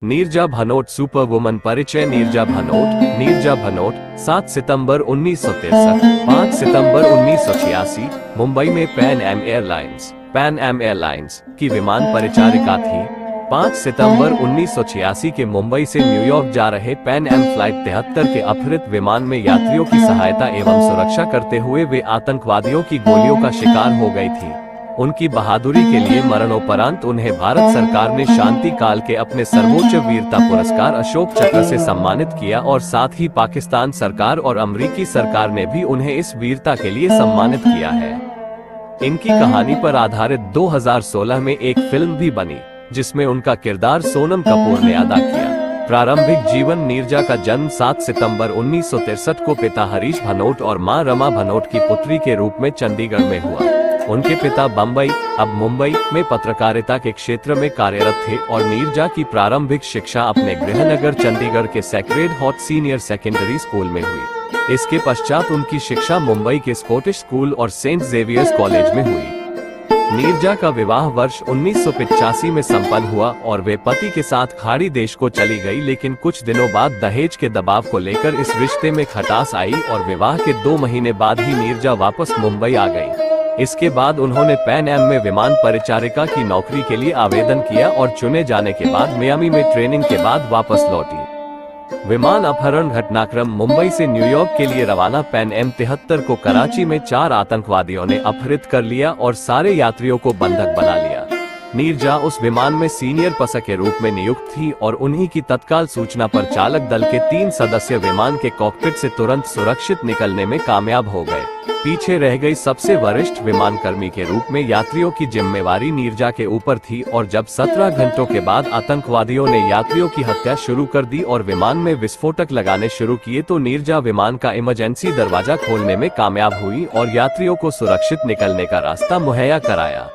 Neerja Bhanot super woman परिचय नीरजा भनोट 7 सितंबर 1963, 5 सितंबर 1986 मुंबई में Pan Am airlines की विमान परिचारिका थी। 5 सितंबर 1986 के मुंबई से न्यूयॉर्क जा रहे पैन एम फ्लाइट 73 के अपहृत विमान में यात्रियों की सहायता एवं सुरक्षा करते हुए वे आतंकवादियों की गोलियों का शिकार हो गई थी। उनकी बहादुरी के लिए मरणोपरांत उन्हें भारत सरकार ने शांति काल के अपने सर्वोच्च वीरता पुरस्कार अशोक चक्र से सम्मानित किया और साथ ही पाकिस्तान सरकार और अमेरिकी सरकार ने भी उन्हें इस वीरता के लिए सम्मानित किया है। इनकी कहानी पर आधारित 2016 में एक फिल्म भी बनी, जिसमें उनका किरदार सोनम कपूर ने अदा किया। प्रारंभिक जीवन नीरजा का जन्म 7 सितंबर 1963 को पिता हरीश भनोट और मां रमा भनोट की पुत्री के रूप में चंडीगढ़ में हुआ। उनके पिता बम्बई, अब मुंबई में पत्रकारिता के क्षेत्र में कार्यरत थे और नीरजा की प्रारंभिक शिक्षा अपने गृहनगर चंडीगढ़ के sacred heart senior secondary school में हुई। इसके पश्चात उनकी शिक्षा मुंबई के स्कॉटिश स्कूल और सेंट जेवियर्स कॉलेज में हुई। नीरजा का विवाह वर्ष 1985 में संपन्न हुआ और वे पति के साथ खाड़ी देश को चली गई, लेकिन कुछ दिनों बाद दहेज के दबाव को लेकर इस रिश्ते में खटास आई और विवाह के 2 महीने बाद ही नीरजा वापस मुंबई आ गई। इसके बाद उन्होंने पैन एम में विमान परिचारिका की नौकरी के लिए आवेदन किया और चुने जाने के बाद मियामी में ट्रेनिंग के बाद वापस लौटी। विमान अपहरण घटनाक्रम मुंबई से न्यूयॉर्क के लिए रवाना पैन एम 73 को कराची में 4 आतंकवादियों ने अपहृत कर लिया और सारे यात्रियों को बंधक बना लिया। नीरजा उस विमान में सीनियर पसक के रूप में नियुक्त थी और उन्हीं की तत्काल सूचना पर चालक दल के 3 सदस्य विमान के कॉकपिट से तुरंत सुरक्षित निकलने में कामयाब हो गए। पीछे रह गई सबसे वरिष्ठ विमानकर्मी के रूप में यात्रियों की जिम्मेवारी नीरजा के ऊपर थी और जब 17 घंटों के बाद आतंकवादियों ने यात्रियों की हत्या शुरू कर दी और विमान में विस्फोटक लगाने शुरू किए तो नीरजा विमान का इमरजेंसी दरवाजा खोलने में कामयाब हुई और यात्रियों को सुरक्षित निकलने का रास्ता मुहैया कराया।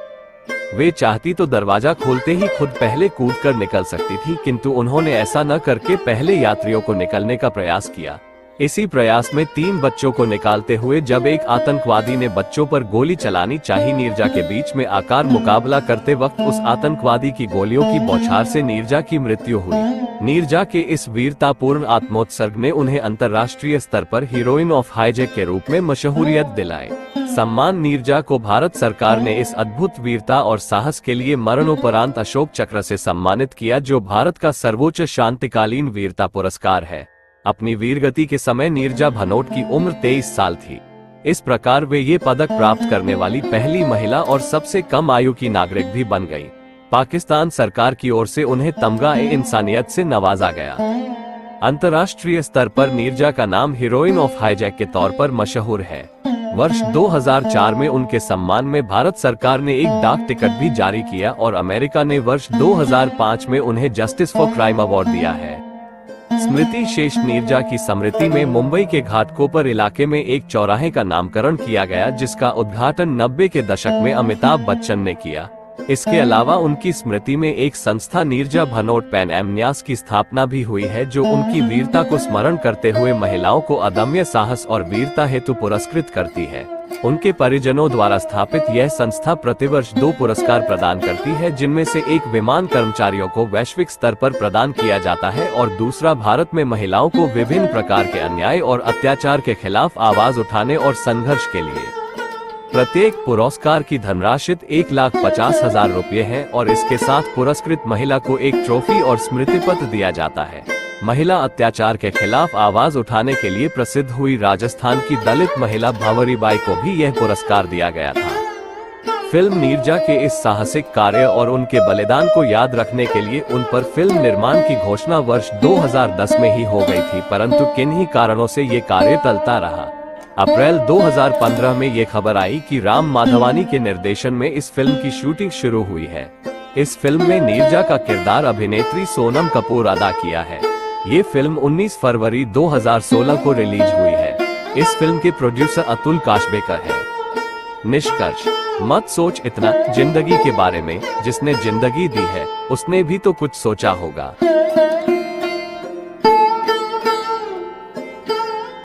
वे चाहती तो दरवाजा खोलते ही खुद पहले कूदकर निकल सकती थी, किंतु उन्होंने ऐसा न करके पहले यात्रियों को निकलने का प्रयास किया। इसी प्रयास में 3 बच्चों को निकालते हुए जब एक आतंकवादी ने बच्चों पर गोली चलानी चाही, नीरजा के बीच में आकार मुकाबला करते वक्त उस आतंकवादी की गोलियों की बौछार से नीरजा की मृत्यु हुई। नीरजा के इस वीरतापूर्ण आत्मोत्सर्ग ने उन्हें अंतर्राष्ट्रीय स्तर पर हीरोइन ऑफ हाईजैक के रूप में मशहूरियत दिलाई। सम्मान नीरजा को भारत सरकार ने इस अद्भुत वीरता और साहस के लिए मरणोपरांत अशोक चक्र से सम्मानित किया, जो भारत का सर्वोच्च शांतिकालीन वीरता पुरस्कार है। अपनी वीरगति के समय नीरजा भनोट की उम्र 23 साल थी। इस प्रकार वे ये पदक प्राप्त करने वाली पहली महिला और सबसे कम आयु की नागरिक भी बन गई। पाकिस्तान सरकार की ओर से उन्हें तमगा-ए-इंसानियत से नवाजा गया। अंतर्राष्ट्रीय स्तर पर नीरजा का नाम हीरोइन ऑफ हाईजैक के तौर पर मशहूर है। वर्ष 2004 में उनके सम्मान में भारत सरकार ने एक डाक टिकट भी जारी किया और अमेरिका ने वर्ष 2005 में उन्हें जस्टिस फॉर क्राइम अवार्ड दिया है। स्मृति शेष नीरजा की स्मृति में मुंबई के घाटकोपर इलाके में एक चौराहे का नामकरण किया गया, जिसका उद्घाटन 90 के दशक में अमिताभ बच्चन ने किया। इसके अलावा उनकी स्मृति में एक संस्था नीरजा भनोट पैन एम न्यास की स्थापना भी हुई है, जो उनकी वीरता को स्मरण करते हुए महिलाओं को अदम्य साहस और वीरता हेतु पुरस्कृत करती है। उनके परिजनों द्वारा स्थापित यह संस्था प्रतिवर्ष 2 पुरस्कार प्रदान करती है, जिनमें से एक विमान कर्मचारियों को वैश्विक स्तर पर प्रदान किया जाता है और दूसरा भारत में महिलाओं को विभिन्न प्रकार के अन्याय और अत्याचार के खिलाफ आवाज उठाने और संघर्ष के लिए। प्रत्येक पुरस्कार की धनराशि 1,50,000 रुपये है और इसके साथ पुरस्कृत महिला को एक ट्रॉफी और स्मृति पत्र दिया जाता है। महिला अत्याचार के खिलाफ आवाज उठाने के लिए प्रसिद्ध हुई राजस्थान की दलित महिला भंवरीबाई को भी यह पुरस्कार दिया गया था। फिल्म नीरजा के इस साहसिक कार्य और उनके बलिदान को याद रखने के लिए उन पर फिल्म निर्माण की घोषणा वर्ष 2010 में ही हो गई थी, परंतु किन्हीं कारणों से ये कार्य टलता रहा। अप्रैल 2015 में ये खबर आई कि राम माधवानी के निर्देशन में इस फिल्म की शूटिंग शुरू हुई है। इस फिल्म में नीरजा का किरदार अभिनेत्री सोनम कपूर अदा किया है। ये फिल्म 19 फरवरी 2016 को रिलीज हुई है। इस फिल्म के प्रोड्यूसर अतुल काशबेकर है। निष्कर्ष: मत सोच इतना जिंदगी के बारे में, जिसने जिंदगी दी है उसने भी तो कुछ सोचा होगा।